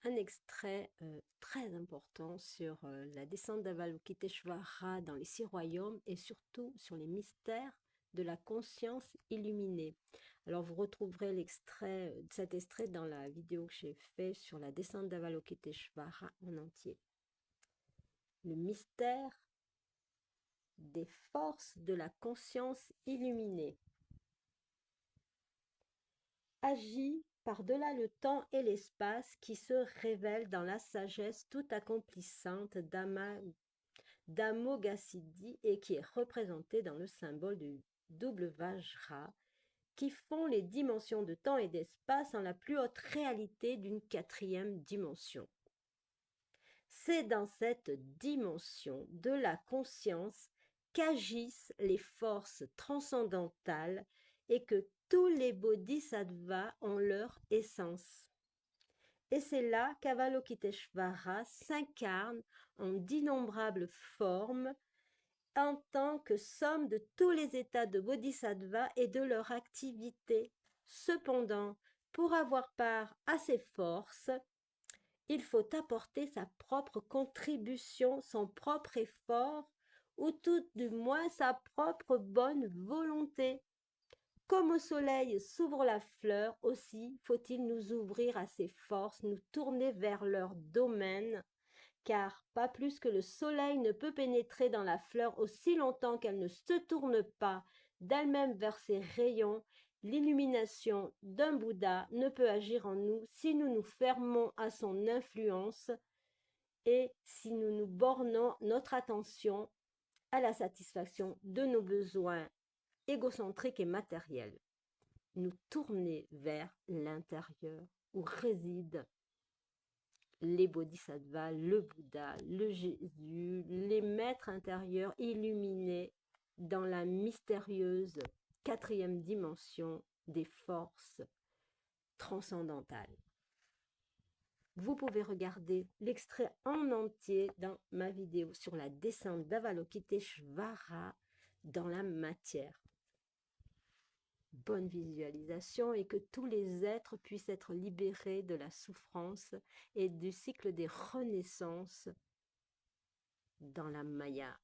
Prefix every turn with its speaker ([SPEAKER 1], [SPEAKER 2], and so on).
[SPEAKER 1] un extrait très important sur la descente d'Avalokiteshvara dans les 6 royaumes et surtout sur les mystères de la conscience illuminée. Alors vous retrouverez cet extrait dans la vidéo que j'ai fait sur la descente d'Avalokiteshvara en entier. Le mystère des forces de la conscience illuminée agit par-delà le temps et l'espace qui se révèle dans la sagesse tout accomplissante d'Amoghasiddhi et qui est représentée dans le symbole du double Vajra, qui font les dimensions de temps et d'espace en la plus haute réalité d'une 4e dimension. C'est dans cette dimension de la conscience qu'agissent les forces transcendantales et que tous les bodhisattvas ont leur essence. Et c'est là qu'Avalokiteshvara s'incarne en d'innombrables formes en tant que somme de tous les états de bodhisattva et de leur activité. Cependant, pour avoir part à ces forces, il faut apporter sa propre contribution, son propre effort, ou tout du moins sa propre bonne volonté. Comme au soleil s'ouvre la fleur, aussi faut-il nous ouvrir à ces forces, nous tourner vers leur domaine, car pas plus que le soleil ne peut pénétrer dans la fleur aussi longtemps qu'elle ne se tourne pas d'elle-même vers ses rayons, l'illumination d'un Bouddha ne peut agir en nous si nous nous fermons à son influence et si nous nous bornons notre attention à la satisfaction de nos besoins égocentriques et matériels. Nous tourner vers l'intérieur où résident les bodhisattvas, le Bouddha, le Jésus, les maîtres intérieurs illuminés dans la mystérieuse 4e dimension des forces transcendantales. Vous pouvez regarder l'extrait en entier dans ma vidéo sur la descente d'Avalokiteshvara dans la matière. Bonne visualisation et que tous les êtres puissent être libérés de la souffrance et du cycle des renaissances dans la Maya.